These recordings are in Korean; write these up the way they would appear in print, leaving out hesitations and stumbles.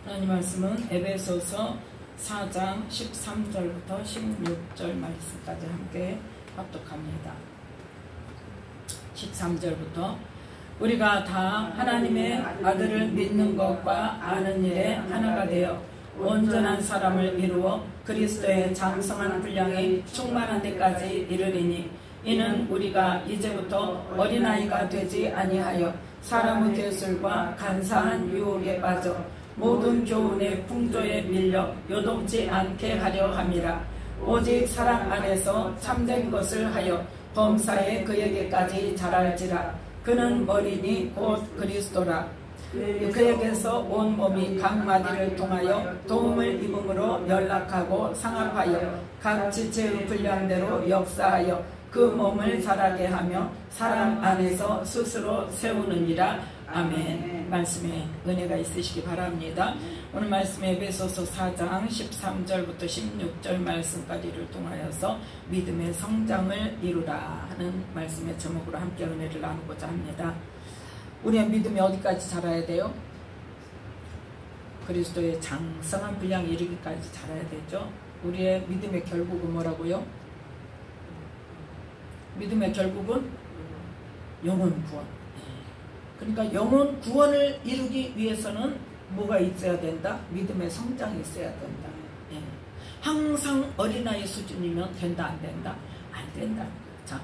하나님 말씀은 에베소서 4장 13절부터 16절 말씀까지 함께 합독합니다. 13절부터 우리가 다 하나님의 아들을 믿는 것과 아는 일에 하나가 되어 온전한 사람을 이루어 그리스도의 장성한 분량이 충만한 데까지 이르리니 이는 우리가 이제부터 어린아이가 되지 아니하여 사람의 계술과 간사한 유혹에 빠져 모든 교훈의 풍조에 밀려 요동치 않게 하려 함이라. 오직 사랑 안에서 참된 것을 하여 범사에 그에게까지 자랄지라. 그는 머리니 곧 그리스도라. 그에게서 온 몸이 각 마디를 통하여 도움을 입음으로 연락하고 상합하여 각 지체의 분량대로 역사하여 그 몸을 자라게 하며 사람 안에서 스스로 세우느니라. 아멘. 말씀에 은혜가 있으시기 바랍니다. 오늘 말씀에 에베소서 4장 13절부터 16절 말씀까지를 통하여서 믿음의 성장을 이루라 하는 말씀의 제목으로 함께 은혜를 나누고자 합니다. 우리의 믿음이 어디까지 자라야 돼요? 그리스도의 장성한 분량에 이르기까지 자라야 되죠. 우리의 믿음의 결국은 뭐라고요? 믿음의 결국은 영혼 구원. 그러니까 영혼 구원을 이루기 위해서는 뭐가 있어야 된다? 믿음의 성장이 있어야 된다. 항상 어린아이 수준이면 된다 안 된다? 안 된다. 자,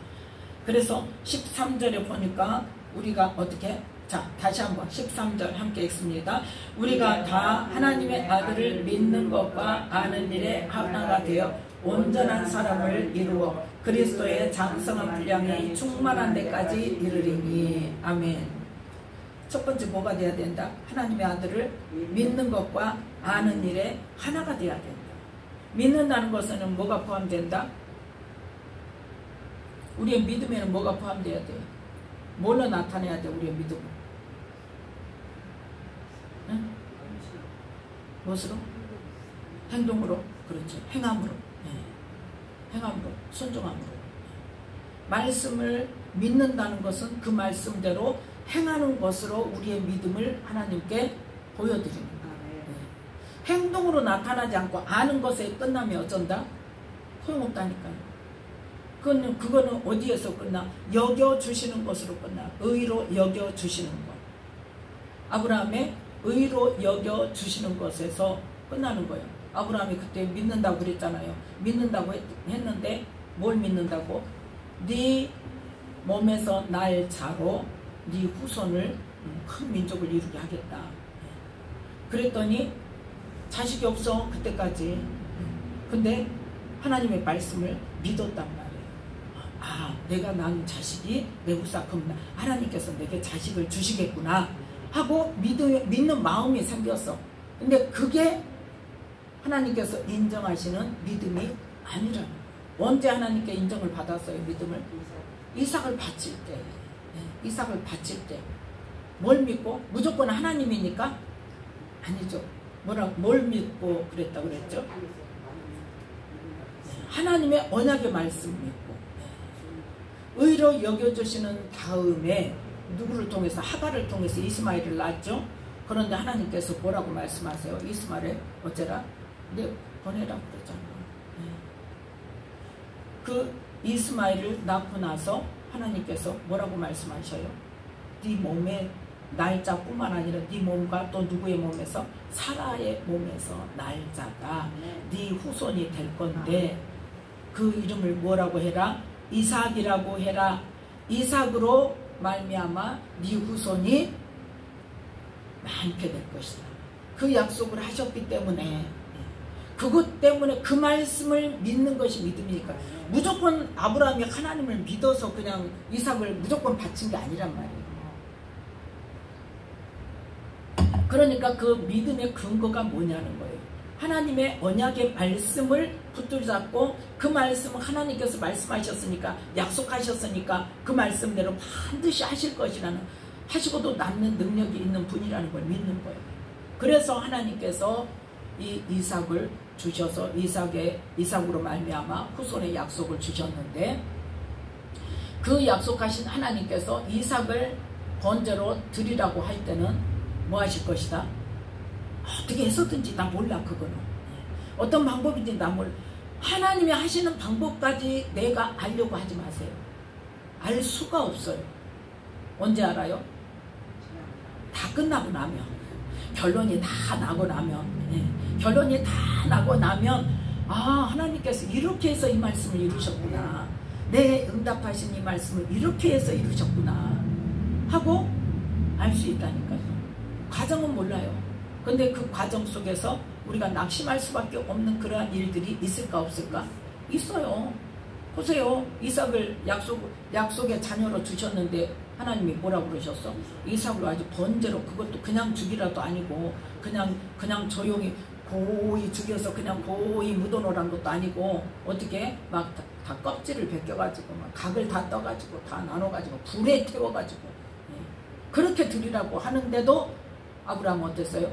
그래서 13절에 보니까 우리가 어떻게? 자, 다시 한번 13절 함께 읽습니다. 우리가 다 하나님의 아들을 믿는 것과 아는 일에 하나가 되어 온전한 사람을 이루어 그리스도의 장성한 분량이 충만한 데까지 이르리니. 아멘. 첫 번째 뭐가 돼야 된다? 하나님의 아들을 믿는 것과 아는 일에 하나가 돼야 된다. 믿는다는 것은 뭐가 포함된다? 우리의 믿음에는 뭐가 포함돼야 돼요? 뭘로 나타내야 돼? 우리의 믿음은? 응? 무엇으로? 행동으로? 그렇죠. 행함으로. 행함으로. 순종함으로. 말씀을 믿는다는 것은 그 말씀대로 행하는 것으로 우리의 믿음을 하나님께 보여드리는 거예요. 행동으로 나타나지 않고 아는 것에 끝나면 어쩐다? 소용없다니까요. 그거는 어디에서 끝나? 여겨주시는 것으로 끝나. 의로 여겨주시는 것. 아브라함의 의로 여겨주시는 것에서 끝나는 거예요. 아브라함이 그때 믿는다고 그랬잖아요. 믿는다고 했는데 뭘 믿는다고? 네 몸에서 날 자로 네 후손을 큰 민족을 이루게 하겠다. 그랬더니 자식이 없어 그때까지. 근데 하나님의 말씀을 믿었단 말이에요. 아, 내가 낳은 자식이 내 후사, 그럼 하나님께서 내게 자식을 주시겠구나 하고 믿는 마음이 생겼어. 근데 그게 하나님께서 인정하시는 믿음이 아니라는 거예요. 언제 하나님께 인정을 받았어요? 믿음을? 이삭을 바칠 때. 이삭을 바칠 때 뭘 믿고? 무조건 하나님이니까? 아니죠. 뭘 믿고 그랬다고 그랬죠? 하나님의 언약의 말씀 믿고 의로 여겨주시는 다음에 누구를 통해서? 하갈을 통해서 이스마엘을 낳았죠. 그런데 하나님께서 뭐라고 말씀하세요? 이스마엘을 어째라? 내 보내라고 그랬잖아요. 그 이스마엘을 낳고 나서 하나님께서 뭐라고 말씀하셔요? 네 몸의 날짜뿐만 아니라 네 몸과 또 누구의 몸에서? 사라의 몸에서 날짜가 네 후손이 될 건데 그 이름을 뭐라고 해라? 이삭이라고 해라. 이삭으로 말미암아 네 후손이 많게 될 것이다. 그 약속을 하셨기 때문에 그것 때문에 그 말씀을 믿는 것이 믿음이니까 무조건 아브라함이 하나님을 믿어서 그냥 이삭을 무조건 바친 게 아니란 말이에요. 그러니까 그 믿음의 근거가 뭐냐는 거예요. 하나님의 언약의 말씀을 붙들잡고 그 말씀은 하나님께서 말씀하셨으니까 약속하셨으니까 그 말씀대로 반드시 하실 것이라는, 하시고도 남는 능력이 있는 분이라는 걸 믿는 거예요. 그래서 하나님께서 이 이삭을 주셔서 이삭으로 말미암아 후손의 약속을 주셨는데 그 약속하신 하나님께서 이삭을 번제로 드리라고 할 때는 뭐 하실 것이다? 어떻게 해서든지 나 몰라. 그거는 어떤 방법인지 나 몰라. 하나님이 하시는 방법까지 내가 알려고 하지 마세요. 알 수가 없어요. 언제 알아요? 다 끝나고 나면, 결론이 다 나고 나면, 결론이 다 나고 나면, 아, 하나님께서 이렇게 해서 이 말씀을 이루셨구나, 내 응답하신 이 말씀을 이렇게 해서 이루셨구나 하고 알 수 있다니까요. 과정은 몰라요. 근데 그 과정 속에서 우리가 낙심할 수밖에 없는 그러한 일들이 있을까 없을까? 있어요. 보세요. 이삭을 약속의 자녀로 주셨는데 하나님이 뭐라고 그러셨어? 이삭을 아주 번제로, 그것도 그냥 죽이라도 아니고 그냥 조용히 고이 죽여서 그냥 고이 묻어놓으란 것도 아니고, 어떻게 막 다 껍질을 벗겨가지고 막 각을 다 떠가지고 다 나눠가지고 불에 태워가지고 그렇게 드리라고 하는데도 아브라함은 어땠어요?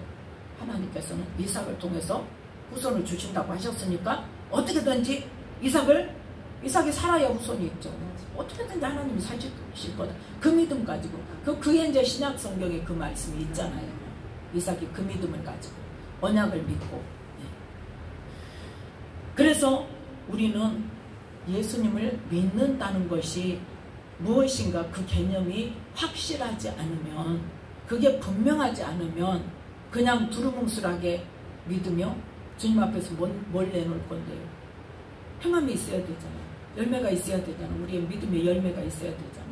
하나님께서는 이삭을 통해서 후손을 주신다고 하셨으니까 어떻게든지 이삭이 살아야 후손이 있죠. 어떻게든지 하나님이 살리실 거다. 그 믿음 가지고, 그게 이제 신약 성경에 그 말씀이 있잖아요. 이삭이 그 믿음을 가지고 언약을 믿고. 그래서 우리는 예수님을 믿는다는 것이 무엇인가 그 개념이 확실하지 않으면, 그게 분명하지 않으면 그냥 두루뭉술하게 믿으며 주님 앞에서 뭘 내놓을 건데요. 행함이 있어야 되잖아요. 열매가 있어야 되잖아요. 우리의 믿음의 열매가 있어야 되잖아요.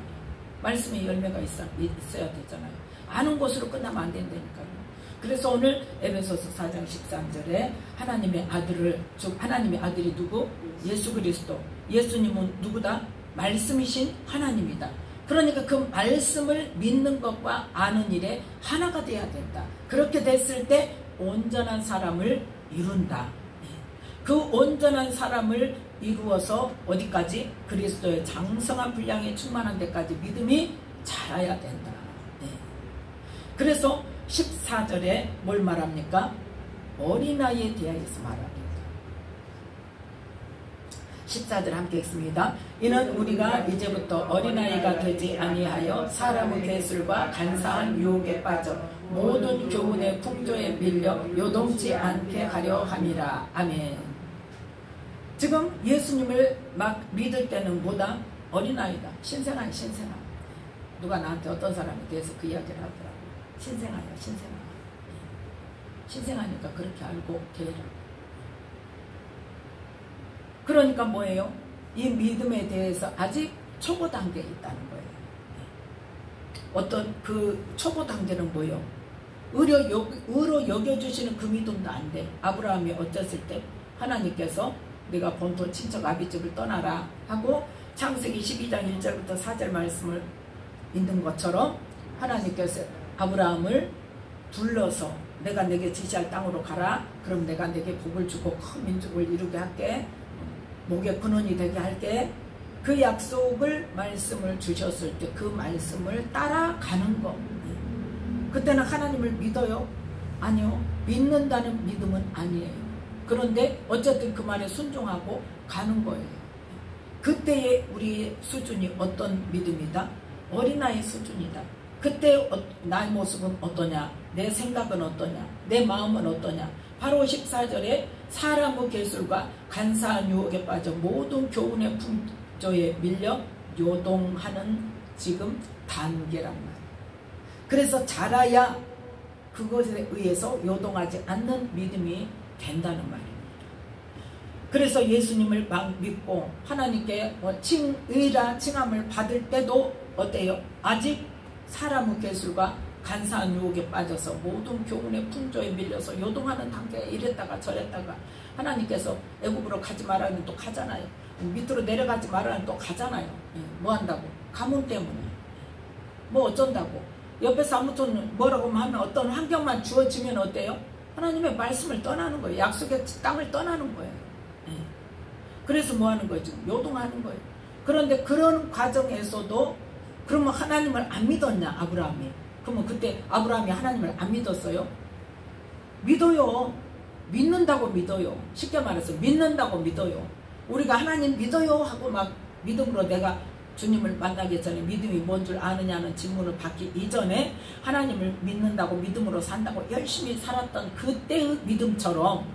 말씀의 열매가 있어야 되잖아요. 아는 것으로 끝나면 안 된다니까요. 그래서 오늘 에베소서 4장 13절에 하나님의 아들이 누구? 예수 그리스도. 예수님은 누구다? 말씀이신 하나님이다. 그러니까 그 말씀을 믿는 것과 아는 일에 하나가 돼야 된다. 그렇게 됐을 때 온전한 사람을 이룬다. 그 온전한 사람을 이루어서 어디까지? 그리스도의 장성한 분량에 충만한 데까지 믿음이 자라야 된다. 그래서 14절에 뭘 말합니까? 어린아이에 대하여서 말합니다. 14절 함께 읽습니다. 이는 우리가 이제부터 어린아이가 되지 아니하여 사람의 괴술과 간사한 유혹에 빠져 모든 교훈의 풍조에 밀려 요동치 않게 하려 함이라. 아멘. 지금 예수님을 막 믿을 때는 뭐다? 어린아이다. 신생아야, 신생아. 누가 나한테 어떤 사람에 대해서 그 이야기를 하더라고. 신생아야, 신생아. 신생아니까 그렇게 알고 되라. 그러니까 뭐예요? 이 믿음에 대해서 아직 초보 단계에 있다는 거예요. 어떤 그 초보 단계는 뭐예요? 의로 여겨주시는 그 믿음도 안 돼. 아브라함이 어쨌을 때 하나님께서 내가 본토 친척 아비집을 떠나라 하고 창세기 12장 1절부터 4절 말씀을 읽는 것처럼 하나님께서 아브라함을 불러서 내가 내게 지시할 땅으로 가라. 그럼 내가 내게 복을 주고 큰 민족을 이루게 할게. 목의 근원이 되게 할게. 그 약속을 말씀을 주셨을 때 그 말씀을 따라가는 거. 그때는 하나님을 믿어요? 아니요. 믿는다는 믿음은 아니에요. 그런데 어쨌든 그 말에 순종하고 가는 거예요. 그때의 우리의 수준이 어떤 믿음이다? 어린아이 수준이다. 그때 나의 모습은 어떠냐? 내 생각은 어떠냐? 내 마음은 어떠냐? 바로 14절에 사람의 괴술과 간사한 유혹에 빠져 모든 교훈의 풍조에 밀려 요동하는 지금 단계란 말이에요. 그래서 자라야 그것에 의해서 요동하지 않는 믿음이 된다는 말입니다. 그래서 예수님을 막 믿고 하나님께 의라 칭함을 받을 때도 어때요? 아직 사람의 괴술과 간사한 유혹에 빠져서 모든 교훈의 풍조에 밀려서 요동하는 단계에 이랬다가 저랬다가 하나님께서 애굽으로 가지 말라는 또 가잖아요. 밑으로 내려가지 말라는 또 가잖아요. 뭐 한다고? 가뭄 때문에. 뭐 어쩐다고? 옆에서 아무튼 뭐라고 하면 어떤 환경만 주어지면 어때요? 하나님의 말씀을 떠나는 거예요. 약속의 땅을 떠나는 거예요. 그래서 뭐 하는 거예요? 지금 요동하는 거예요. 그런데 그런 과정에서도 그러면 하나님을 안 믿었냐? 아브라함이. 그러면 그때 아브라함이 하나님을 안 믿었어요? 믿어요. 믿는다고 믿어요. 쉽게 말해서 믿는다고 믿어요. 우리가 하나님 믿어요 하고 막 믿음으로 내가 주님을 만나기 전에 믿음이 뭔 줄 아느냐는 질문을 받기 이전에 하나님을 믿는다고 믿음으로 산다고 열심히 살았던 그때의 믿음처럼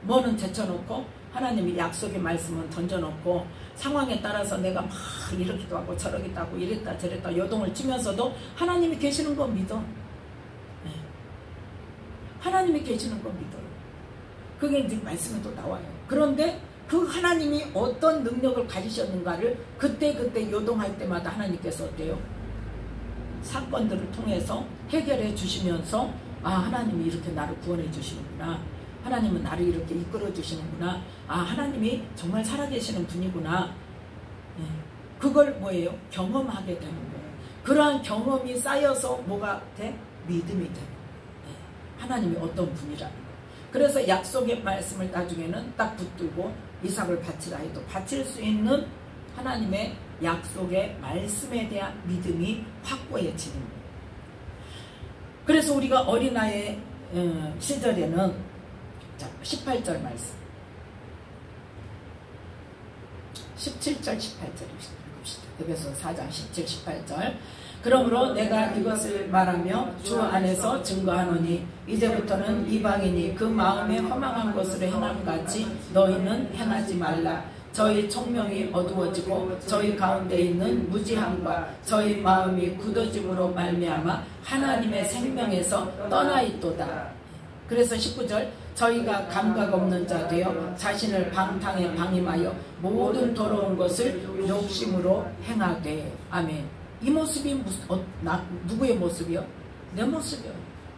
뭐는 제쳐놓고 하나님이 약속의 말씀은 던져놓고 상황에 따라서 내가 막 이렇기도 하고 저러기도 하고 이랬다 저랬다 요동을 치면서도 하나님이 계시는 거 믿어. 네. 하나님이 계시는 거 믿어요. 그게 이제 말씀에도 나와요. 그런데 그 하나님이 어떤 능력을 가지셨는가를 그때그때 요동할 때마다 하나님께서 어때요? 사건들을 통해서 해결해 주시면서 아 하나님이 이렇게 나를 구원해 주시는구나. 하나님은 나를 이렇게 이끌어 주시는구나. 아 하나님이 정말 살아계시는 분이구나. 예. 그걸 뭐예요? 경험하게 되는 거예요. 그러한 경험이 쌓여서 뭐가 돼? 믿음이 돼. 예. 하나님이 어떤 분이라는 거예요. 그래서 약속의 말씀을 나중에는 딱 붙들고 이삭을 바치라 해도 바칠 수 있는 하나님의 약속의 말씀에 대한 믿음이 확고해지는 거예요. 그래서 우리가 어린아이 시절에는 자 18절 말씀 17절 18절 읽읍시다. 에베소 4장 17, 18절 그러므로 내가 이것을 말하며 주 안에서 증거하노니 이제부터는 이방인이 그 마음에 허망한 것으로 행함같이 너희는 행하지 말라. 저희 총명이 어두워지고 저희 가운데 있는 무지함과 저희 마음이 굳어짐으로 말미암아 하나님의 생명에서 떠나 있도다. 그래서 19절 저희가 감각 없는 자 되어 자신을 방탕에 방임하여 모든 더러운 것을 욕심으로 행하되. 아멘. 이 모습이 누구의 모습이요? 내 모습이요.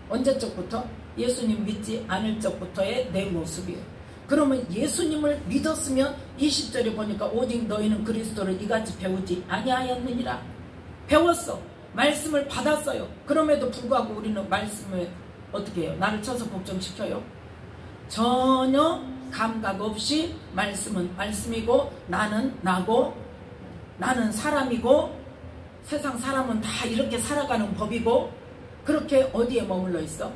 언제적부터? 예수님 믿지 않을 적부터의 내 모습이에요. 그러면 예수님을 믿었으면 20절에 보니까 오직 너희는 그리스도를 이같이 배우지 아니하였느니라. 배웠어. 말씀을 받았어요. 그럼에도 불구하고 우리는 말씀을 어떻게 해요? 나를 쳐서 복종시켜요? 전혀 감각 없이 말씀은 말씀이고 나는 나고 나는 사람이고 세상 사람은 다 이렇게 살아가는 법이고 그렇게 어디에 머물러 있어?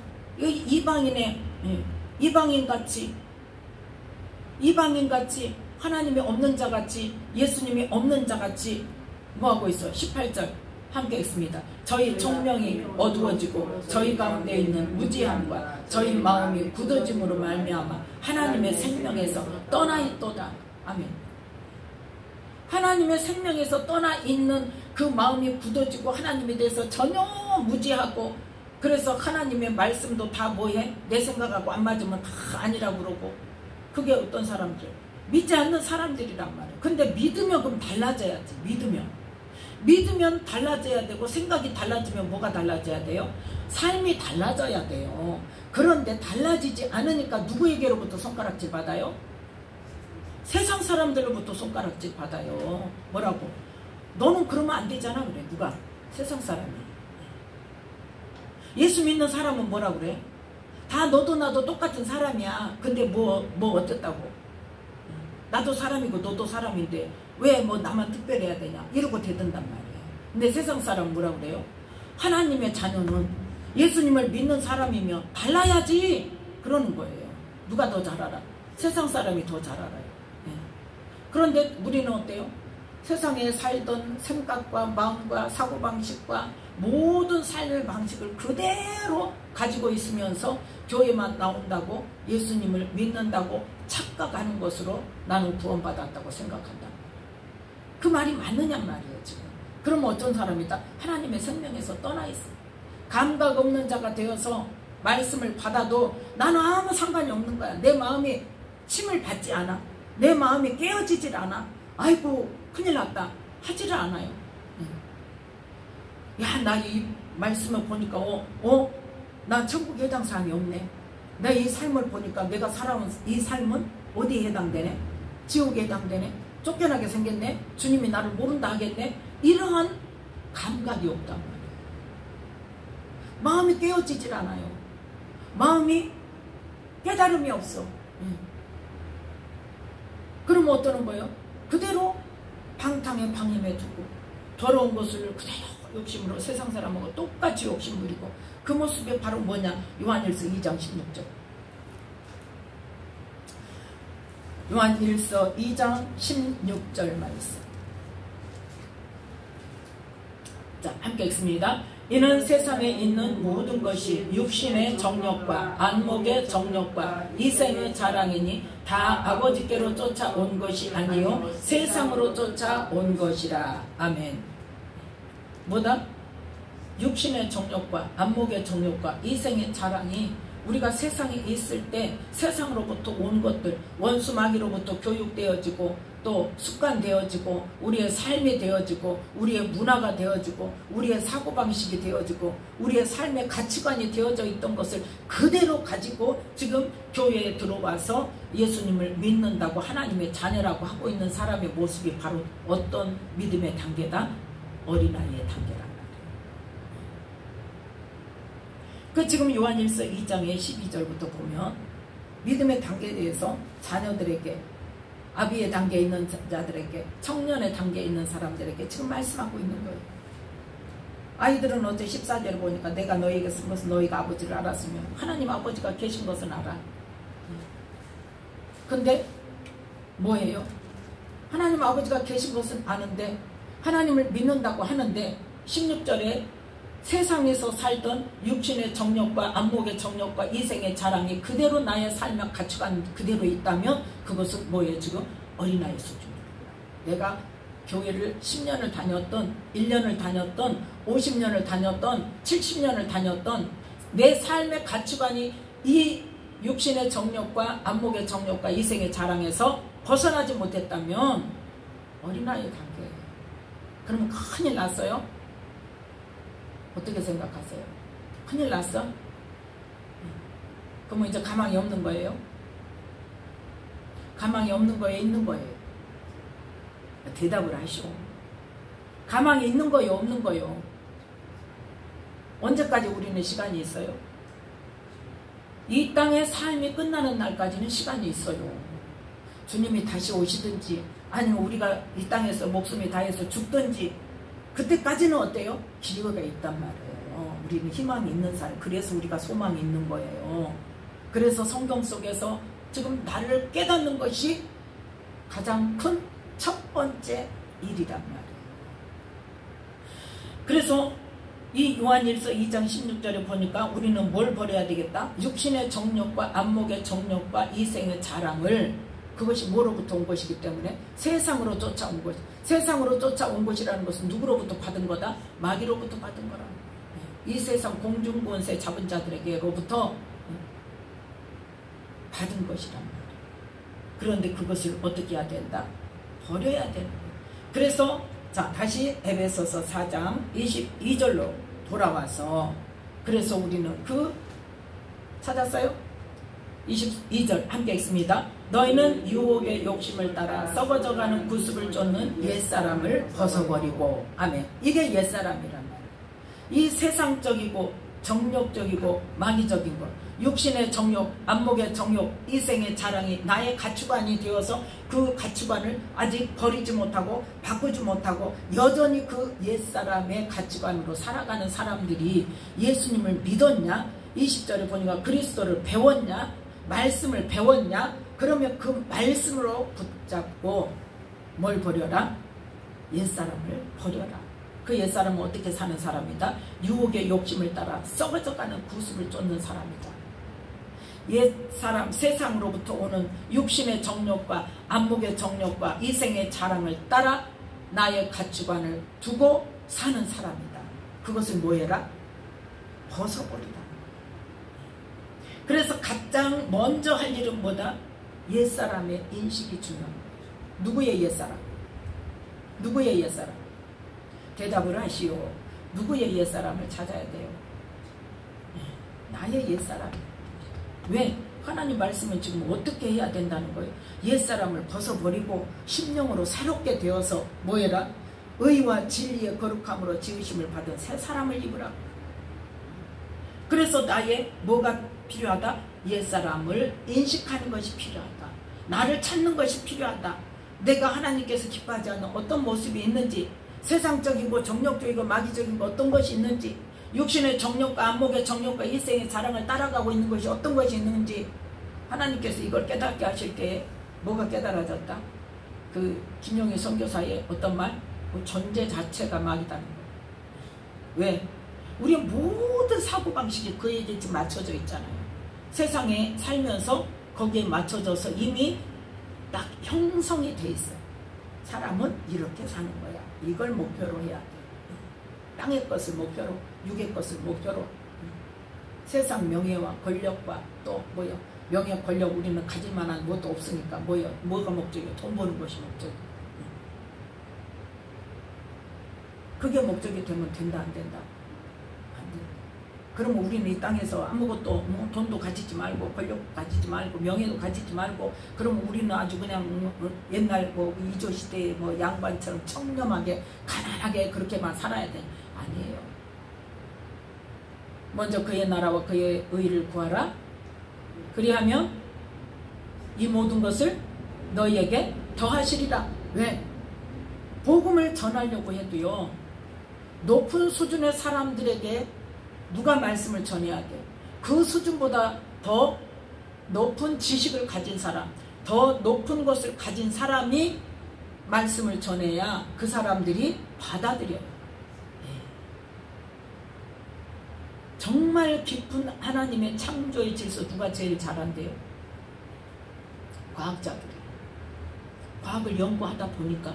이방인같이 하나님이 없는 자같이 예수님이 없는 자같이 뭐하고 있어? 18절 함께 읽습니다. 저희 총명이 어두워지고 저희 가운데 있는 무지함과 저희 마음이 굳어짐으로 말미암아 하나님의 생명에서 떠나 있도다. 아멘. 하나님의 생명에서 떠나 있는 그 마음이 굳어지고 하나님에 대해서 전혀 무지하고 그래서 하나님의 말씀도 다 뭐해? 내 생각하고 안 맞으면 다 아니라고 그러고 그게 어떤 사람들? 믿지 않는 사람들이란 말이에요. 근데 믿으면 그럼 달라져야지. 믿으면 달라져야 되고 생각이 달라지면 뭐가 달라져야 돼요? 삶이 달라져야 돼요. 그런데 달라지지 않으니까 누구에게로부터 손가락질 받아요? 세상 사람들로부터 손가락질 받아요. 뭐라고? 너는 그러면 안 되잖아 그래. 누가? 세상 사람이. 예수 믿는 사람은 뭐라 그래? 다 너도 나도 똑같은 사람이야. 근데 뭐 어쨌다고? 나도 사람이고 너도 사람인데 왜 뭐 나만 특별해야 되냐? 이러고 대든단 말이에요. 근데 세상 사람은 뭐라 그래요? 하나님의 자녀는 예수님을 믿는 사람이면 달라야지 그러는 거예요. 누가 더 잘 알아? 세상 사람이 더 잘 알아요. 그런데 우리는 어때요? 세상에 살던 생각과 마음과 사고방식과 모든 삶의 방식을 그대로 가지고 있으면서 교회만 나온다고 예수님을 믿는다고 착각하는 것으로 나는 구원받았다고 생각한다. 그 말이 맞느냐 말이에요 지금. 그러면 어떤 사람이다? 하나님의 생명에서 떠나 있어. 감각 없는 자가 되어서 말씀을 받아도 나는 아무 상관이 없는 거야. 내 마음이 침을 받지 않아. 내 마음이 깨어지질 않아. 아이고 큰일 났다 하지를 않아요. 야, 나 이 말씀을 보니까 나 천국에 해당 사항이 없네. 내 이 삶을 보니까 내가 살아온 이 삶은 어디에 해당되네? 지옥에 해당되네? 쫓겨나게 생겼네? 주님이 나를 모른다 하겠네? 이러한 감각이 없단 말이에요. 마음이 깨어지질 않아요. 마음이 깨달음이 없어. 그러면 어떠는 거예요? 그대로 방탕에 방임해 두고 더러운 것을 그대로 욕심으로 세상 사람하고 똑같이 욕심 부리고 그 모습이 바로 뭐냐? 요한일서 2장 16절. 요한일서 2장 16절 말씀. 자, 함께 읽습니다. 이는 세상에 있는 모든 것이 육신의 정욕과 안목의 정욕과 이생의 자랑이니 다 아버지께로 쫓아온 것이 아니요 세상으로 쫓아온 것이라. 아멘. 뭐다? 육신의 정욕과 안목의 정욕과 이생의 자랑이 우리가 세상에 있을 때 세상으로부터 온 것들, 원수 마귀로부터 교육되어지고 또 습관되어지고 우리의 삶이 되어지고 우리의 문화가 되어지고 우리의 사고방식이 되어지고 우리의 삶의 가치관이 되어져 있던 것을 그대로 가지고 지금 교회에 들어와서 예수님을 믿는다고 하나님의 자녀라고 하고 있는 사람의 모습이 바로 어떤 믿음의 단계다? 어린아이의 단계란 말이에요. 그 지금 요한일서 2장의 12절부터 보면 믿음의 단계에 대해서 자녀들에게, 아비의 단계에 있는 자들에게, 청년의 단계에 있는 사람들에게 지금 말씀하고 있는 거예요. 아이들은 어제 14절을 보니까 내가 너희에게 쓴 것은 너희가 아버지를 알았으면 하나님 아버지가 계신 것은 알아. 근데 뭐예요? 하나님 아버지가 계신 것은 아는데 하나님을 믿는다고 하는데 16절에 세상에서 살던 육신의 정욕과 안목의 정욕과 이생의 자랑이 그대로 나의 삶의 가치관 그대로 있다면 그것은 뭐예요? 지금 어린아이 수준이에요. 내가 교회를 10년을 다녔던 1년을 다녔던 50년을 다녔던 70년을 다녔던 내 삶의 가치관이 이 육신의 정욕과 안목의 정욕과 이생의 자랑에서 벗어나지 못했다면 어린아이 단계예요. 그러면 큰일 났어요. 어떻게 생각하세요? 큰일 났어? 그러면 이제 가망이 없는 거예요? 가망이 없는 거예요? 있는 거예요? 대답을 하시오. 가망이 있는 거예요? 없는 거예요? 언제까지 우리는 시간이 있어요? 이 땅의 삶이 끝나는 날까지는 시간이 있어요. 주님이 다시 오시든지 아니면 우리가 이 땅에서 목숨이 다해서 죽든지 그때까지는 어때요? 기회가 있단 말이에요. 우리는 희망이 있는 사람. 그래서 우리가 소망이 있는 거예요. 그래서 성경 속에서 지금 나를 깨닫는 것이 가장 큰 첫 번째 일이란 말이에요. 그래서 이 요한일서 2장 16절에 보니까 우리는 뭘 버려야 되겠다? 육신의 정욕과 안목의 정욕과 이생의 자랑을, 그것이 뭐로부터 온 것이기 때문에 세상으로 쫓아온 것. 세상으로 쫓아온 것이라는 것은 누구로부터 받은 거다? 마귀로부터 받은 거라. 이 세상 공중권세 잡은 자들에게로부터 받은 것이란 말이에요. 그런데 그것을 어떻게 해야 된다? 버려야 되는 거예요. 그래서 자, 다시 에베소서 4장 22절로 돌아와서, 그래서 우리는 찾았어요? 22절 함께 읽습니다. 너희는 유혹의 욕심을 따라 썩어져가는 구습을 쫓는 옛사람을 벗어버리고. 아멘. 이게 옛사람이란 말이에요. 이 세상적이고 정욕적이고 마귀적인 것, 육신의 정욕, 안목의 정욕, 이생의 자랑이 나의 가치관이 되어서 그 가치관을 아직 버리지 못하고 바꾸지 못하고 여전히 그 옛사람의 가치관으로 살아가는 사람들이 예수님을 믿었냐? 20절에 보니까 그리스도를 배웠냐? 말씀을 배웠냐? 그러면 그 말씀으로 붙잡고 뭘 버려라? 옛사람을 버려라. 그 옛사람은 어떻게 사는 사람이다? 유혹의 욕심을 따라 썩어져가는 구습을 쫓는 사람이다. 옛사람, 세상으로부터 오는 육신의 정욕과 안목의 정욕과 이생의 자랑을 따라 나의 가치관을 두고 사는 사람이다. 그것을 뭐해라? 벗어버리라. 그래서 가장 먼저 할 일은 뭐다? 옛사람의 인식이 중요한 거예요. 누구의 옛사람? 누구의 옛사람? 대답을 하시오. 누구의 옛사람을 찾아야 돼요? 나의 옛사람. 왜? 하나님 말씀은 지금 어떻게 해야 된다는 거예요? 옛사람을 벗어버리고 심령으로 새롭게 되어서 뭐해라? 의와 진리의 거룩함으로 지으심을 받은 새 사람을 입으라. 그래서 나의 뭐가 필요하다? 옛사람을 인식하는 것이 필요하다. 나를 찾는 것이 필요하다. 내가 하나님께서 기뻐하지 않는 어떤 모습이 있는지, 세상적이고 정욕적이고 마귀적인 어떤 것이 있는지, 육신의 정욕과 안목의 정욕과 일생의 자랑을 따라가고 있는 것이 어떤 것이 있는지 하나님께서 이걸 깨닫게 하실 때 뭐가 깨달아졌다? 그 김용희 선교사의 어떤 말? 그 존재 자체가 마귀다는 거예요. 왜? 우리의 모든 사고방식이 그에게 지금 맞춰져 있잖아요. 세상에 살면서 거기에 맞춰져서 이미 딱 형성이 돼 있어요. 사람은 이렇게 사는 거야. 이걸 목표로 해야 돼. 땅의 것을 목표로, 육의 것을 목표로. 세상 명예와 권력과 또 뭐요? 명예, 권력 우리는 가질 만한 것도 없으니까 뭐요? 뭐가 목적이에요? 돈 버는 것이 목적. 그게 목적이 되면 된다 안 된다? 안 된다. 그러면 우리는 이 땅에서 아무것도 뭐 돈도 가지지 말고 권력도 가지지 말고 명예도 가지지 말고 그러면 우리는 아주 그냥 옛날 뭐 이조 시대의 뭐 양반처럼 청렴하게 가난하게 그렇게만 살아야 돼. 아니에요. 먼저 그의 나라와 그의 의를 구하라. 그리하면 이 모든 것을 너희에게 더하시리라. 왜? 복음을 전하려고 해도요. 높은 수준의 사람들에게 누가 말씀을 전해야 돼? 그 수준보다 더 높은 지식을 가진 사람, 더 높은 것을 가진 사람이 말씀을 전해야 그 사람들이 받아들여요. 정말 깊은 하나님의 창조의 질서 누가 제일 잘한대요? 과학자들이. 과학을 연구하다 보니까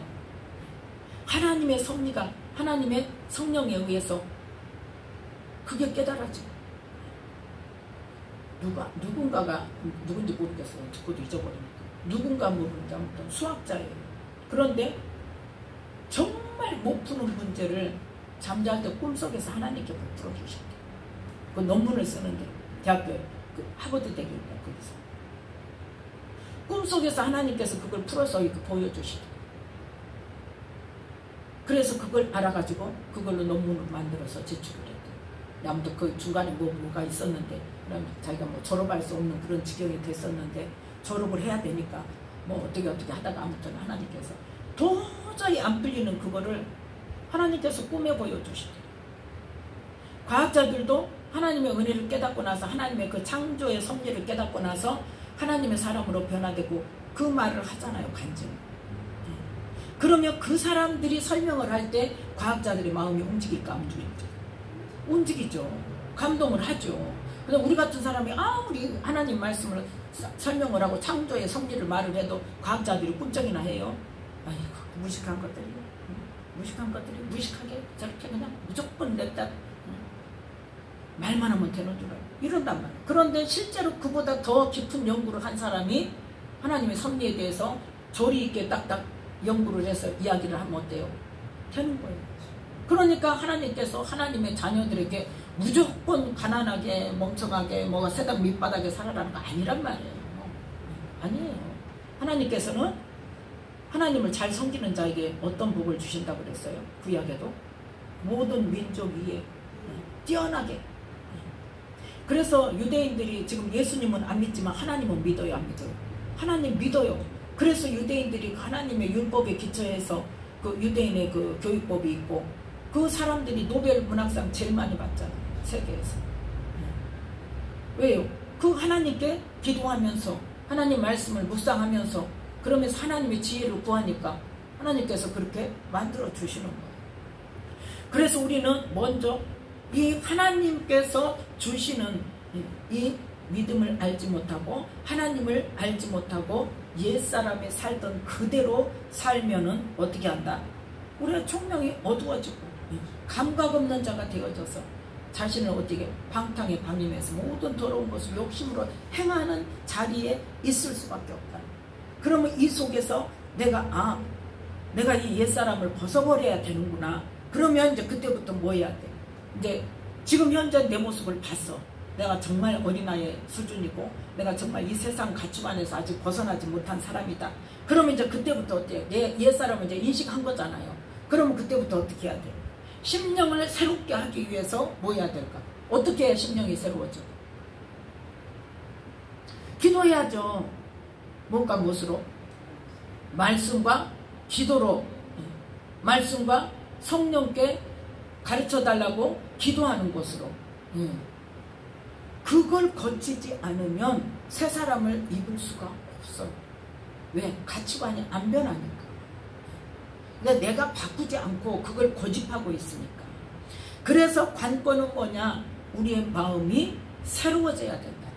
하나님의 섭리가 하나님의 성령에 의해서 그게 깨달아져. 누군가가 누군지 모르겠어요. 듣고도 잊어버리니까. 누군가 모르는지 아무튼 수학자예요. 그런데 정말 못 푸는 문제를 잠잘 때 꿈속에서 하나님께 풀어주셨대요. 그 논문을 쓰는데 대학교 그 하버드 대학교입니다. 거기서 꿈속에서 하나님께서 그걸 풀어서 보여주시더라고요. 그래서 그걸 알아가지고 그걸로 논문을 만들어서 제출을 했대요. 아무튼 그 중간에 뭐가 있었는데 그럼 자기가 뭐 졸업할 수 없는 그런 지경이 됐었는데 졸업을 해야 되니까 뭐 어떻게 하다가 아무튼 하나님께서 도저히 안 풀리는 그거를 하나님께서 꿈에 보여주시더라고요. 과학자들도 하나님의 은혜를 깨닫고 나서 하나님의 그 창조의 섭리를 깨닫고 나서 하나님의 사람으로 변화되고 그 말을 하잖아요. 간증. 그러면 그 사람들이 설명을 할 때 과학자들의 마음이 움직일까? 안 움직일까? 움직이죠. 감동을 하죠. 그래서 우리 같은 사람이 아무리 하나님 말씀을 설명을 하고 창조의 섭리를 말을 해도 과학자들이 꿈쩍이나 해요. 아이고 무식한 것들이 무식하게 저렇게 그냥 무조건 냈다. 말만 하면 되는 줄 알고 이런단 말이에요. 그런데 실제로 그보다 더 깊은 연구를 한 사람이 하나님의 섭리에 대해서 조리 있게 딱딱 연구를 해서 이야기를 하면 어때요? 되는 거예요. 그러니까 하나님께서 하나님의 자녀들에게 무조건 가난하게 멍청하게 뭐가 세상 밑바닥에 살아라는 거 아니란 말이에요. 아니에요. 하나님께서는 하나님을 잘 섬기는 자에게 어떤 복을 주신다고 그랬어요? 구약에도 모든 민족 위에 뛰어나게. 그래서 유대인들이 지금 예수님은 안 믿지만 하나님은 믿어요, 안 믿어요? 하나님 믿어요. 그래서 유대인들이 하나님의 율법에 기초해서 그 유대인의 그 교육법이 있고 그 사람들이 노벨 문학상 제일 많이 받잖아요, 세계에서. 왜요? 그 하나님께 기도하면서 하나님 말씀을 묵상하면서 그러면서 하나님의 지혜를 구하니까 하나님께서 그렇게 만들어 주시는 거예요. 그래서 우리는 먼저 이 하나님께서 주시는 이 믿음을 알지 못하고 하나님을 알지 못하고 옛사람이 살던 그대로 살면은 어떻게 한다? 우리의 총명이 어두워지고 감각 없는 자가 되어져서 자신을 어떻게 방탕에 방임해서 모든 더러운 것을 욕심으로 행하는 자리에 있을 수밖에 없다. 그러면 이 속에서 내가 이 옛사람을 벗어버려야 되는구나. 그러면 이제 그때부터 뭐 해야 돼? 이제 지금 현재 내 모습을 봤어. 내가 정말 어린아이의 수준이고 내가 정말 이 세상 가축 안에서 아직 벗어나지 못한 사람이다. 그러면 이제 그때부터 어때요? 내 옛사람을 이제 인식한 거잖아요. 그러면 그때부터 어떻게 해야 돼? 심령을 새롭게 하기 위해서 뭐 해야 될까? 어떻게 해야 심령이 새로워져? 기도해야죠. 뭔가 무엇으로? 말씀과 기도로, 말씀과 성령께 가르쳐달라고 기도하는 것으로. 그걸 거치지 않으면 새 사람을 입을 수가 없어요. 왜? 가치관이 안 변하니까. 근데 내가 바꾸지 않고 그걸 고집하고 있으니까. 그래서 관건은 뭐냐? 우리의 마음이 새로워져야 된다.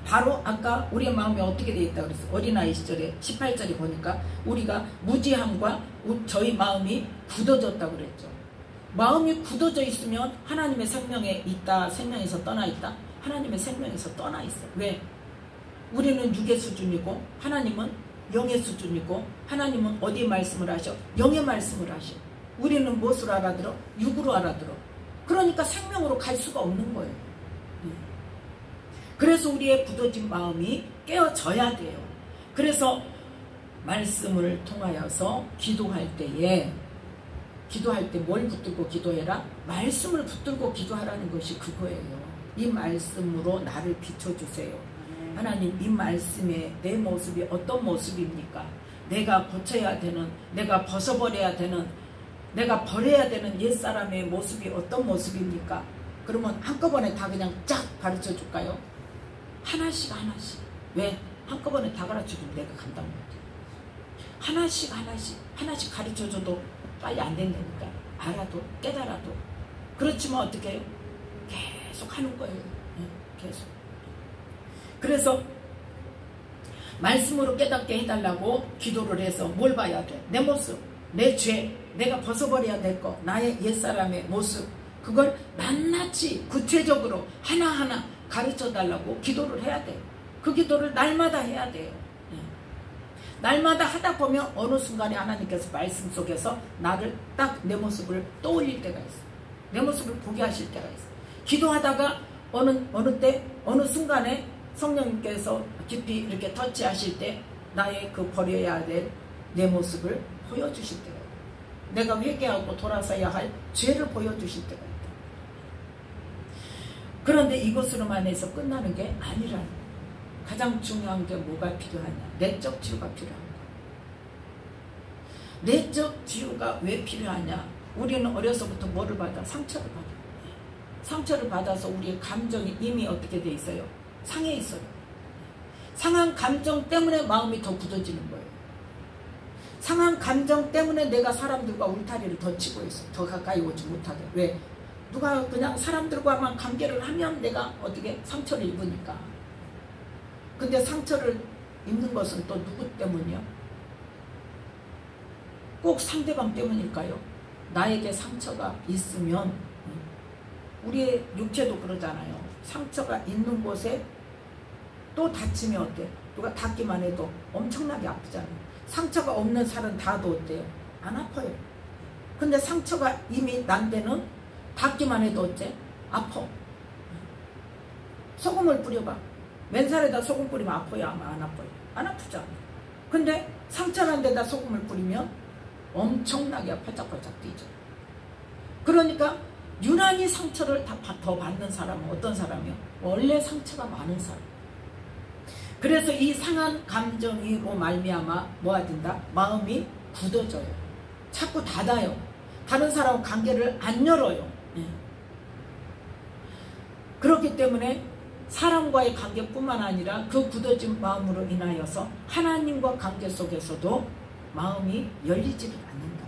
바로 아까 우리의 마음이 어떻게 되어 있다고 그랬어요? 어린아이 시절에 18절에 보니까 우리가 무지함과 저희 마음이 굳어졌다고 그랬죠. 마음이 굳어져 있으면 하나님의 생명에 있다, 생명에서 떠나 있다. 하나님의 생명에서 떠나 있어. 왜? 우리는 육의 수준이고 하나님은 영의 수준이고, 하나님은 어디 말씀을 하셔? 영의 말씀을 하셔. 우리는 무엇으로 알아들어? 육으로 알아들어. 그러니까 생명으로 갈 수가 없는 거예요. 그래서 우리의 굳어진 마음이 깨어져야 돼요. 그래서 말씀을 통하여서 기도할 때 뭘 붙들고 기도해라? 말씀을 붙들고 기도하라는 것이 그거예요. 이 말씀으로 나를 비춰주세요. 하나님, 이 말씀에 내 모습이 어떤 모습입니까? 내가 고쳐야 되는, 내가 벗어버려야 되는, 내가 버려야 되는 옛사람의 모습이 어떤 모습입니까? 그러면 한꺼번에 다 그냥 쫙 가르쳐 줄까요? 하나씩. 왜? 한꺼번에 다 가르쳐주면 내가 감당 못해요. 하나씩 가르쳐줘도 빨리 안 된다니까. 알아도 깨달아도. 그렇지만 어떻게 해요? 계속 하는 거예요. 계속. 그래서 말씀으로 깨닫게 해달라고 기도를 해서 뭘 봐야 돼? 내 모습, 내 죄, 내가 벗어버려야 될 거, 나의 옛사람의 모습, 그걸 낱낱이 구체적으로 하나하나 가르쳐달라고 기도를 해야 돼요. 그 기도를 날마다 해야 돼요. 날마다 하다 보면 어느 순간에 하나님께서 말씀 속에서 나를 딱 내 모습을 떠올릴 때가 있어요. 내 모습을 보게 하실 때가 있어요. 기도하다가 어느 순간에 성령님께서 깊이 이렇게 터치하실 때 나의 그 버려야 될 내 모습을 보여주실 때가 있어요. 내가 회개하고 돌아서야 할 죄를 보여주실 때가 있다. 그런데 이것으로만 해서 끝나는 게 아니라는 거예요. 가장 중요한 게 뭐가 필요하냐? 내적 치유가 필요한 거예요. 내적 치유가 왜 필요하냐? 우리는 어려서부터 뭐를 받아? 상처를 받아. 상처를 받아서 우리의 감정이 이미 어떻게 돼 있어요? 상해 있어요. 상한 감정 때문에 마음이 더 굳어지는 거예요. 상한 감정 때문에 내가 사람들과 울타리를 더 치고 있어. 더 가까이 오지 못하게. 왜? 누가 그냥 사람들과만 관계를 하면 내가 어떻게 상처를 입으니까. 근데 상처를 입는 것은 또 누구 때문이요? 꼭 상대방 때문일까요? 나에게 상처가 있으면, 우리의 육체도 그러잖아요. 상처가 있는 곳에 또 다치면 어때? 누가 닿기만 해도 엄청나게 아프잖아요. 상처가 없는 살은 닿아도 어때요? 안 아파요. 근데 상처가 이미 난 데는 닿기만 해도 어째? 아파. 소금을 뿌려봐. 맨살에다 소금 뿌리면 아파요? 안 아파요? 안 아프잖아. 근데 상처난 데다 소금을 뿌리면 엄청나게 팔짝팔짝 뛰죠. 그러니까 유난히 상처를 더 받는 사람은 어떤 사람이요? 원래 상처가 많은 사람. 그래서 이 상한 감정으로 말미암아 뭐가 된다? 마음이 굳어져요. 자꾸 닫아요. 다른 사람과 관계를 안 열어요. 그렇기 때문에 사람과의 관계뿐만 아니라 그 굳어진 마음으로 인하여서 하나님과 관계 속에서도 마음이 열리지를 않는다.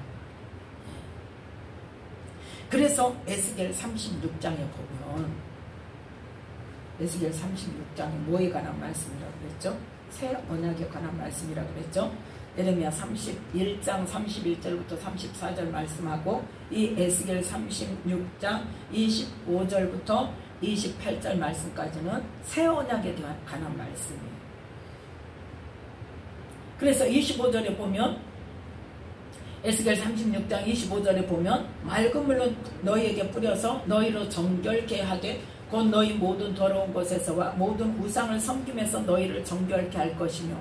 그래서 에스겔 36장에 보면, 에스겔 36장이 뭐에 관한 말씀이라고 그랬죠? 새 언약에 관한 말씀이라고 그랬죠? 예레미야 31장 31절부터 34절 말씀하고, 이 에스겔 36장 25절부터 28절 말씀까지는 새 언약에 관한 말씀이에요. 그래서 25절에 보면, 에스겔 36장 25절에 보면, 맑은 물로 너희에게 뿌려서 너희로 정결케 하되 곧 너희 모든 더러운 곳에서와 모든 우상을 섬김에서 너희를 정결케 할 것이며,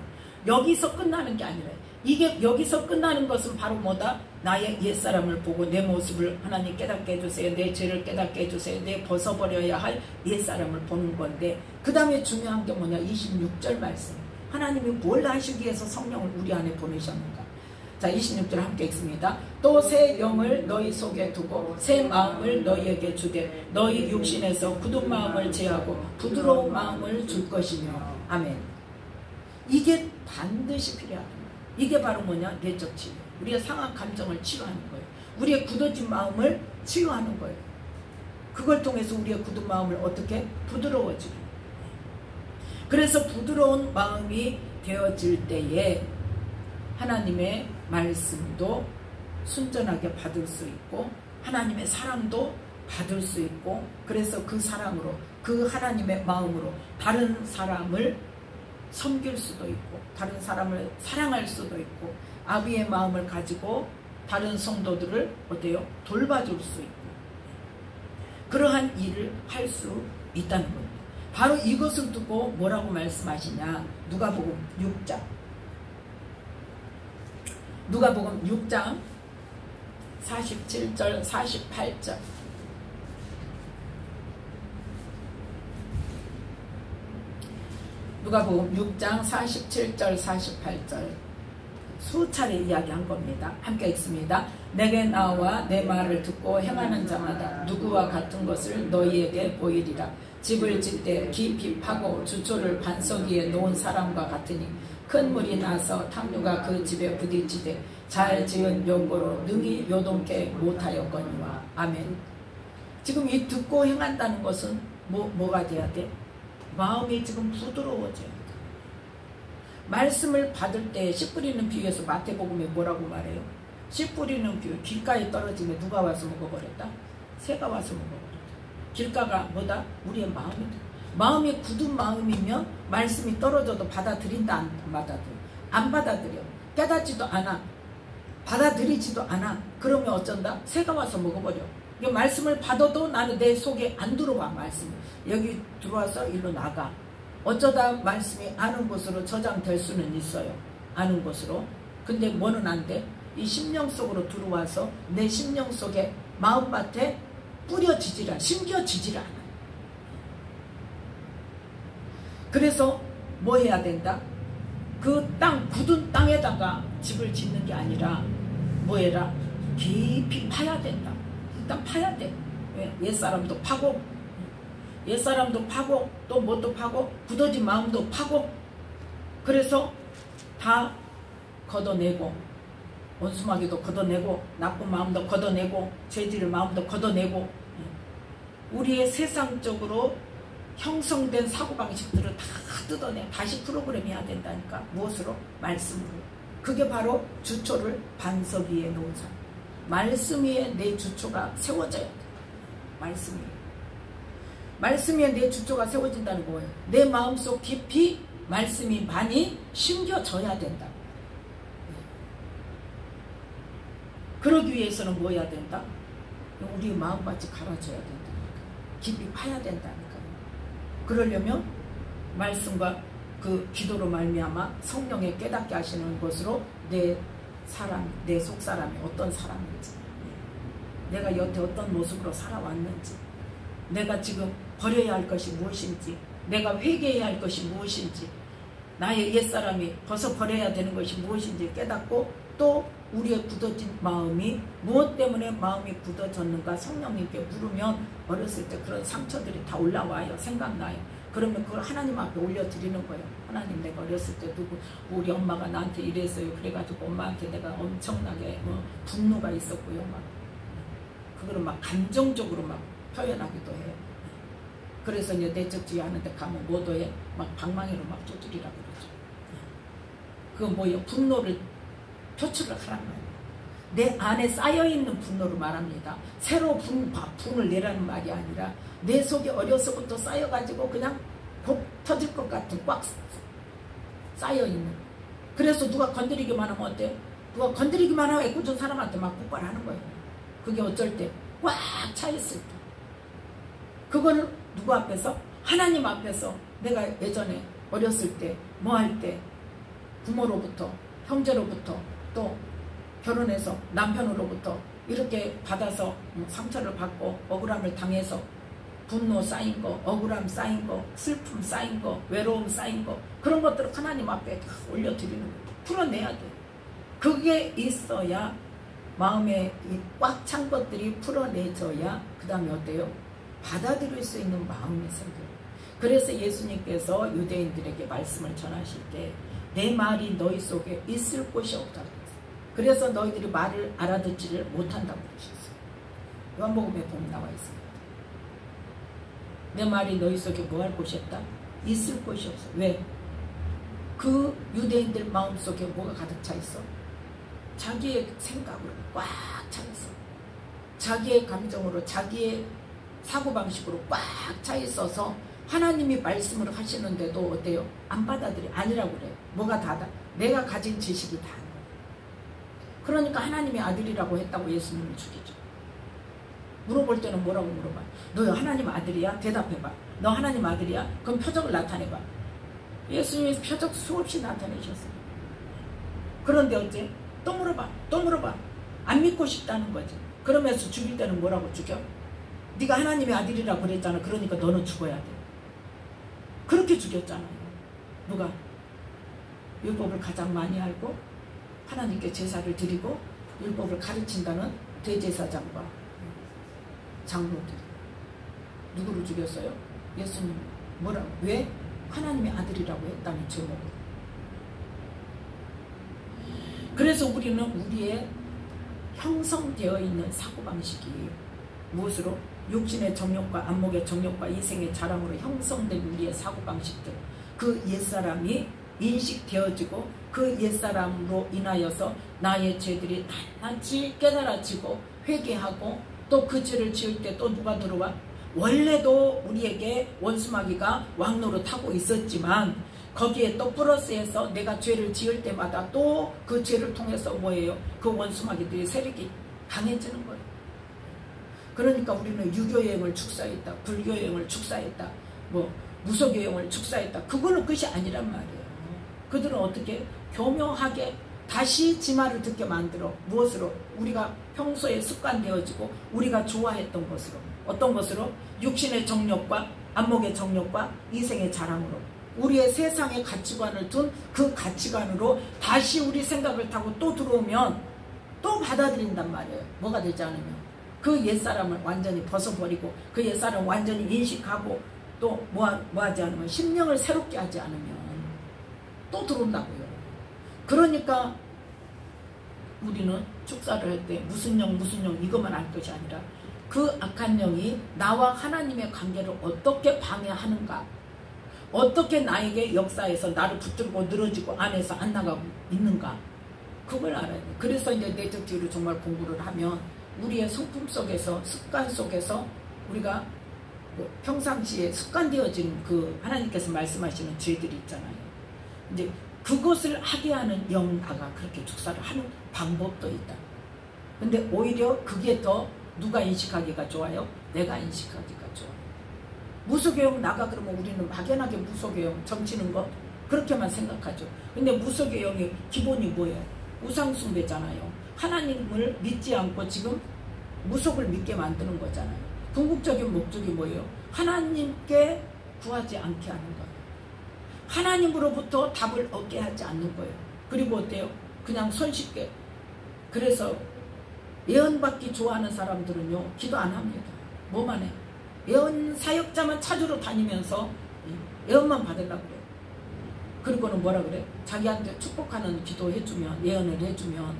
여기서 끝나는 게 아니라, 이게 여기서 끝나는 것은 바로 뭐다? 나의 옛사람을 보고 내 모습을 하나님 깨닫게 해주세요. 내 죄를 깨닫게 해주세요. 내 벗어버려야 할 옛사람을 보는 건데, 그 다음에 중요한 게 뭐냐? 26절 말씀. 하나님이 뭘 하시기 위해서 성령을 우리 안에 보내셨는가? 자, 26절 함께 읽습니다. 또 새 영을 너희 속에 두고 새 마음을 너희에게 주되 너희 육신에서 굳은 마음을 제하고 부드러운 마음을 줄 것이며. 아멘. 이게 반드시 필요하다. 이게 바로 뭐냐? 내적 치유. 우리의 상한 감정을 치유하는 거예요. 우리의 굳어진 마음을 치유하는 거예요. 그걸 통해서 우리의 굳은 마음을 어떻게 부드러워지게. 그래서 부드러운 마음이 되어질 때에 하나님의 말씀도 순전하게 받을 수 있고 하나님의 사랑도 받을 수 있고, 그래서 그 사랑으로, 그 하나님의 마음으로 다른 사람을 섬길 수도 있고 다른 사람을 사랑할 수도 있고 아비의 마음을 가지고 다른 성도들을 어때요? 돌봐줄 수 있고 그러한 일을 할 수 있다는 겁니다. 바로 이것을 두고 뭐라고 말씀하시냐? 누가복음 6장 47절 48절. 누가복음 6장 47절 48절 수차례 이야기한 겁니다. 함께 읽습니다. 내게 나와 내 말을 듣고 행하는 자마다 누구와 같은 것을 너희에게 보이리라. 집을 짓되 깊이 파고 주초를 반석 위에 놓은 사람과 같으니 큰 물이 나서 탕류가 그 집에 부딪히되 잘 지은 연고로 능히 요동케 못하였거니와. 아멘. 지금 이 듣고 행한다는 것은 뭐가 돼야 돼? 마음이 지금 부드러워져야 돼. 말씀을 받을 때 씨 뿌리는 비유에서 마태복음에 뭐라고 말해요? 씨 뿌리는 비유, 길가에 떨어지면 누가 와서 먹어버렸다? 새가 와서 먹어버렸다. 길가가 뭐다? 우리의 마음이다. 마음이 굳은 마음이면 말씀이 떨어져도 받아들인다, 안 받아들여? 안 받아들여. 깨닫지도 않아. 받아들이지도 않아. 그러면 어쩐다? 새가 와서 먹어버려. 말씀을 받아도 나는 내 속에 안 들어와. 말씀이 여기 들어와서 일로 나가. 어쩌다 말씀이 아는 곳으로 저장될 수는 있어요. 아는 곳으로. 근데 뭐는 안 돼? 이 심령 속으로 들어와서 내 심령 속에 마음밭에 뿌려지지라, 심겨지지라 않아. 그래서 뭐 해야 된다? 그 땅, 굳은 땅에다가 집을 짓는 게 아니라 뭐 해라? 깊이 파야 된다. 일단 파야 돼. 왜? 옛사람도 파고, 옛사람도 파고, 또 뭣도 파고, 굳어진 마음도 파고, 그래서 다 걷어내고, 원수마귀도 걷어내고, 나쁜 마음도 걷어내고, 죄질 마음도 걷어내고, 우리의 세상적으로 형성된 사고방식들을 다 뜯어내 다시 프로그램 해야 된다니까. 무엇으로? 말씀으로. 그게 바로 주초를 반석 위에 놓은 사람. 말씀 위에 내 주초가 세워져야 돼. 말씀 위에. 말씀 위에 내 주초가 세워진다는 거예요. 내 마음속 깊이 말씀이 많이 심겨져야 된다. 그러기 위해서는 뭐 해야 된다? 우리 마음밭이 갈아져야 된다니까. 깊이 파야 된다니까요. 그러려면 말씀과 그 기도로 말미암아 성령의 깨닫게 하시는 것으로 내 사람, 내 속사람이 어떤 사람인지, 내가 여태 어떤 모습으로 살아왔는지, 내가 지금 버려야 할 것이 무엇인지, 내가 회개해야 할 것이 무엇인지, 나의 옛사람이 벗어버려야 되는 것이 무엇인지 깨닫고, 또 우리의 굳어진 마음이 무엇 때문에 마음이 굳어졌는가 성령님께 물으면 어렸을 때 그런 상처들이 다 올라와요. 생각나요. 그러면 그걸 하나님 앞에 올려드리는 거예요. 하나님, 내가 어렸을 때 우리 엄마가 나한테 이랬어요. 그래가지고 엄마한테 내가 엄청나게 분노가 있었고요. 막 그거를 막 감정적으로 막 표현하기도 해요. 그래서 이제 내적지휘 하는데 가면 뭐도 해? 막 방망이로 막 두드리라고 그러죠. 그건 뭐예요? 분노를 표출을 하라는 거예요. 내 안에 쌓여있는 분노를 말합니다. 새로 분을 내라는 말이 아니라 내 속에 어려서부터 쌓여가지고 그냥 곧 터질 것 같은 꽉 쌓여있는. 그래서 누가 건드리기만 하면 어때? 누가 건드리기만 하면 애꿎은 사람한테 막 폭발하는 거예요. 그게 어쩔 때 꽉 차있을 때. 그거는 누구 앞에서? 하나님 앞에서. 내가 예전에 어렸을 때 뭐 할 때 부모로부터, 형제로부터, 또 결혼해서 남편으로부터 이렇게 받아서 상처를 받고 억울함을 당해서 분노 쌓인 거, 억울함 쌓인 거, 슬픔 쌓인 거, 외로움 쌓인 거, 그런 것들을 하나님 앞에 다 올려드리는 거예요. 풀어내야 돼. 그게 있어야 마음에 꽉 찬 것들이 풀어내져야 그 다음에 어때요? 받아들일 수 있는 마음이 생겨요. 그래서 예수님께서 유대인들에게 말씀을 전하실 때 내 말이 너희 속에 있을 곳이 없다고 그랬어요. 그래서 너희들이 말을 알아듣지를 못한다고 그러셨어요. 요한복음에 보면 나와 있습니다. 내 말이 너희 속에 뭐 할 곳이 없다? 있을 곳이 없어. 왜? 그 유대인들 마음속에 뭐가 가득 차 있어? 자기의 생각으로 꽉 차 있어. 자기의 감정으로, 자기의 사고방식으로 꽉 차 있어서 하나님이 말씀을 하시는데도 어때요? 안 받아들여. 아니라고 그래. 뭐가 다다? 내가 가진 지식이 다. 그러니까 하나님의 아들이라고 했다고 예수님을 죽이죠. 물어볼 때는 뭐라고 물어봐? 너 하나님 아들이야? 대답해봐. 너 하나님 아들이야? 그럼 표적을 나타내봐. 예수님이 표적 수없이 나타내셨어요. 그런데 어째? 또 물어봐. 또 물어봐. 안 믿고 싶다는 거지. 그러면서 죽일 때는 뭐라고 죽여? 네가 하나님의 아들이라고 그랬잖아. 그러니까 너는 죽어야 돼. 그렇게 죽였잖아요. 누가? 율법을 가장 많이 알고 하나님께 제사를 드리고 율법을 가르친다는 대제사장과 장로들. 누구를 죽였어요? 예수님. 뭐라고? 왜? 하나님의 아들이라고 했다는 제목으로. 그래서 우리는 우리의 형성되어 있는 사고방식이 무엇으로? 육신의 정욕과 안목의 정욕과 이생의 자랑으로 형성된 우리의 사고방식들, 그 옛사람이 인식되어지고 그 옛사람으로 인하여서 나의 죄들이 낱낱이 깨달아지고 회개하고 또 그 죄를 지을 때 또 누가 들어와? 원래도 우리에게 원수마귀가 왕노릇하고 있었지만 거기에 또 플러스해서 내가 죄를 지을 때마다 또 그 죄를 통해서 뭐예요? 그 원수마귀들의 세력이 강해지는 거예요. 그러니까 우리는 유교여행을 축사했다, 불교여행을 축사했다, 뭐 무속여행을 축사했다. 그거는 끝이 아니란 말이에요. 그들은 어떻게? 교묘하게 다시 지 말을 듣게 만들어. 무엇으로? 우리가 평소에 습관되어지고 우리가 좋아했던 것으로. 어떤 것으로? 육신의 정욕과 안목의 정욕과 이생의 자랑으로. 우리의 세상의 가치관을 둔 그 가치관으로 다시 우리 생각을 타고 또 들어오면 또 받아들인단 말이에요. 뭐가 되지 않으면. 그 옛사람을 완전히 벗어버리고 그 옛사람을 완전히 인식하고 또 뭐하지 않으면 심령을 새롭게 하지 않으면 또 들어온다고요. 그러니까 우리는 축사를 할 때 무슨 영 이것만 알 것이 아니라 그 악한 영이 나와 하나님의 관계를 어떻게 방해하는가, 어떻게 나에게 역사에서 나를 붙들고 늘어지고 안에서 안 나가고 있는가, 그걸 알아야 돼. 그래서 이제 내적지로 정말 공부를 하면 우리의 성품 속에서, 습관 속에서 우리가 평상시에 습관되어진 그 하나님께서 말씀하시는 죄들이 있잖아요. 이제 그것을 하게 하는 영아가 그렇게 축사를 하는 방법도 있다. 근데 오히려 그게 더 누가 인식하기가 좋아요? 내가 인식하기가 좋아요. 무속의 나가 그러면 우리는 막연하게 무속의 영 점치는 거 그렇게만 생각하죠. 근데 무속의 영의 기본이 뭐예요? 우상숭배잖아요. 하나님을 믿지 않고 지금 무속을 믿게 만드는 거잖아요. 궁극적인 목적이 뭐예요? 하나님께 구하지 않게 하는 거예요. 하나님으로부터 답을 얻게 하지 않는 거예요. 그리고 어때요? 그냥 손쉽게. 그래서 예언받기 좋아하는 사람들은요, 기도 안 합니다. 뭐만 해? 예언 사역자만 찾으러 다니면서 예언만 받으려고 그래요. 그리고는 뭐라 그래? 자기한테 축복하는 기도 해주면, 예언을 해주면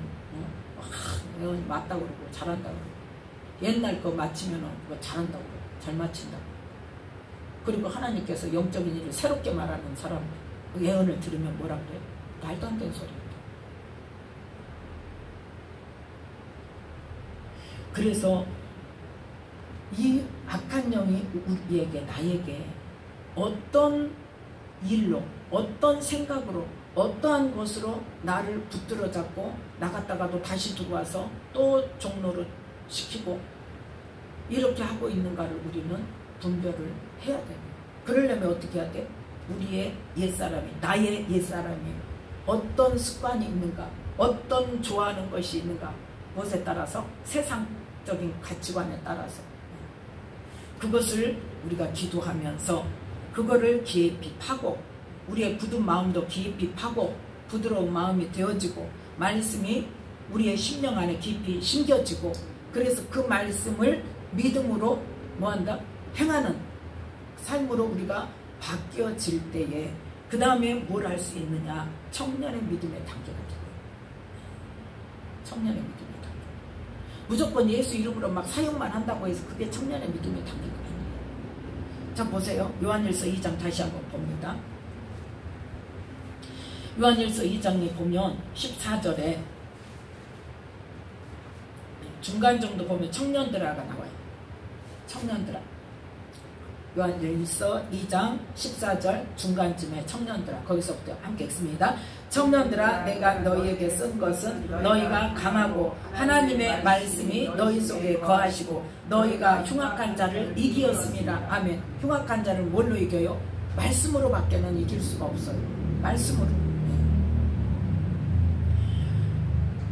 예언이 맞다고 그러고 잘한다고 그러고, 옛날 거 맞히면 그거 잘한다고 그러고 잘 맞힌다고. 그리고 하나님께서 영적인 일을 새롭게 말하는 사람 예언을 들으면 뭐라 그래? 말도 안 되는 소리입니다. 그래서 이 악한 영이 우리에게, 나에게 어떤 일로, 어떤 생각으로, 어떠한 것으로 나를 붙들어 잡고 나갔다가도 다시 들어와서 또 종로를 시키고 이렇게 하고 있는가를 우리는 분별을 해야 돼요. 그러려면 어떻게 해야 돼? 우리의 옛사람이, 나의 옛사람이 어떤 습관이 있는가, 어떤 좋아하는 것이 있는가, 무엇에 따라서? 세상적인 가치관에 따라서 그것을 우리가 기도하면서 그거를 깊이 파고, 우리의 굳은 마음도 깊이 파고 부드러운 마음이 되어지고 말씀이 우리의 심령 안에 깊이 심겨지고, 그래서 그 말씀을 믿음으로 뭐한다? 행하는 삶으로 우리가 바뀌어질 때에 그 다음에 뭘 할 수 있느냐? 청년의 믿음의 단계가 돼요. 청년의 믿음의 단계. 무조건 예수 이름으로 막 사역만 한다고 해서 그게 청년의 믿음의 단계가 아니에요. 자, 보세요. 요한일서 2장 다시 한번 봅니다. 요한일서 2장에 보면 14절에 중간 정도 보면 청년들아가 나와요. 청년들아. 요한일서 2장 14절 중간쯤에 청년들아, 거기서부터 함께 읽습니다. 청년들아, 내가 너희에게 쓴 것은 너희가 강하고 하나님의 말씀이 너희 속에 거하시고 너희가 흉악한 자를 이기었습니다. 아멘. 흉악한 자를 뭘로 이겨요? 말씀으로 밖에는 이길 수가 없어요. 말씀으로.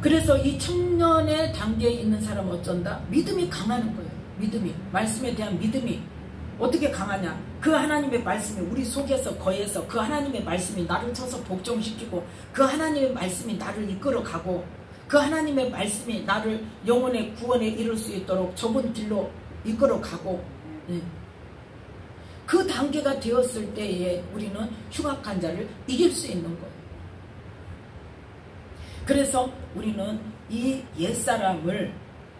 그래서 이 청년의 단계에 있는 사람은 어쩐다? 믿음이 강하는 거예요. 믿음이. 말씀에 대한 믿음이 어떻게 강하냐? 그 하나님의 말씀이 우리 속에서 거해서 그 하나님의 말씀이 나를 쳐서 복종시키고 그 하나님의 말씀이 나를 이끌어가고 그 하나님의 말씀이 나를 영혼의 구원에 이룰 수 있도록 좁은 길로 이끌어가고 그 단계가 되었을 때에 우리는 흉악한 자를 이길 수 있는 거예요. 그래서 우리는 이 옛사람을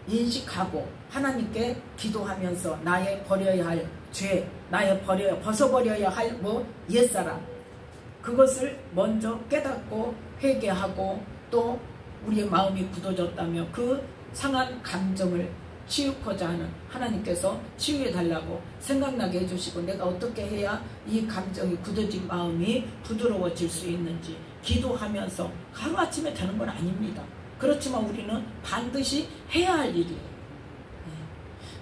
인식하고 하나님께 기도하면서 나의 버려야 할 죄, 나의 벗어버려야 할 옛사람, 그것을 먼저 깨닫고 회개하고 또 우리의 마음이 굳어졌다며 그 상한 감정을 치우고자 하는 하나님께서 치유해달라고 생각나게 해주시고 내가 어떻게 해야 이 감정이 굳어진 마음이 부드러워질 수 있는지 기도하면서 하루아침에 되는 건 아닙니다. 그렇지만 우리는 반드시 해야 할 일이에요.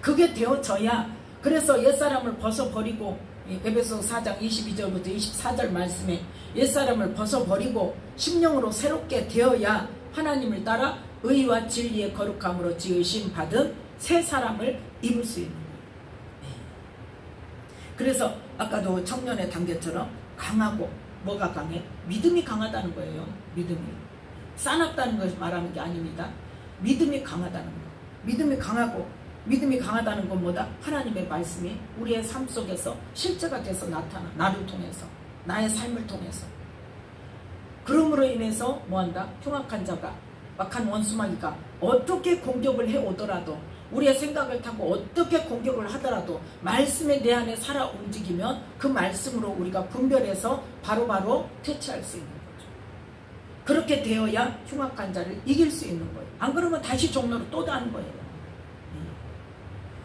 그게 되어져야, 그래서 옛사람을 벗어버리고 에베소 4장 22절부터 24절 말씀에 옛사람을 벗어버리고 심령으로 새롭게 되어야 하나님을 따라 의와 진리의 거룩함으로 지으심 받은 새 사람을 입을 수 있는 거예요. 그래서 아까도 청년의 단계처럼 강하고, 뭐가 강해? 믿음이 강하다는 거예요. 믿음이. 싸납다는 것을 말하는 게 아닙니다. 믿음이 강하다는 거예요. 믿음이 강하고, 믿음이 강하다는 건 뭐다? 하나님의 말씀이 우리의 삶 속에서 실제가 돼서 나타나. 나를 통해서, 나의 삶을 통해서. 그러므로 인해서 뭐한다? 흉악한 자가, 악한 원수마귀가 어떻게 공격을 해오더라도, 우리의 생각을 타고 어떻게 공격을 하더라도 말씀에 내 안에 살아 움직이면 그 말씀으로 우리가 분별해서 바로바로 퇴치할 수 있는 거죠. 그렇게 되어야 흉악한 자를 이길 수 있는 거예요. 안 그러면 다시 종로로 또 가는 거예요.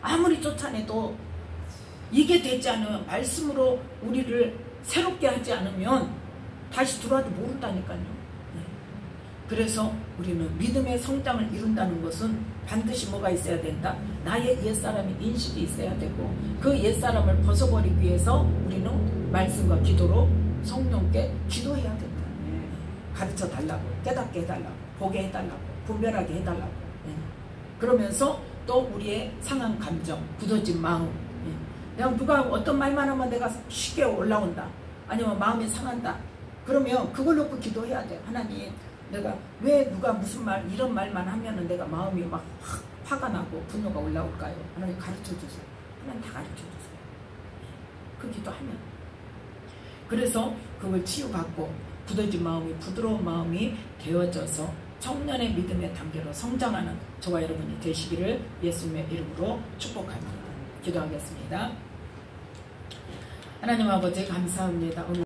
아무리 쫓아내도 이게 되지 않으면, 말씀으로 우리를 새롭게 하지 않으면 다시 들어와도 모른다니까요. 그래서 우리는 믿음의 성장을 이룬다는 것은 반드시 뭐가 있어야 된다? 나의 옛사람의 인식이 있어야 되고, 그 옛사람을 벗어버리기 위해서 우리는 말씀과 기도로 성령께 기도해야 된다. 가르쳐 달라고, 깨닫게 해달라고, 보게 해달라고, 분별하게 해달라고. 그러면서 또 우리의 상한 감정, 굳어진 마음, 내가 누가 어떤 말만 하면 내가 쉽게 올라온다, 아니면 마음이 상한다, 그러면 그걸 놓고 기도해야 돼. 하나님, 내가 왜 누가 무슨 말, 이런 말만 하면은 내가 마음이 막 화가 나고 분노가 올라올까요? 하나님 가르쳐 주세요. 하나님 다 가르쳐 주세요. 그 기도하면. 그래서 그걸 치유받고 굳어진 마음이 부드러운 마음이 되어져서 청년의 믿음의 단계로 성장하는 저와 여러분이 되시기를 예수님의 이름으로 축복합니다. 기도하겠습니다. 하나님 아버지 감사합니다. 오늘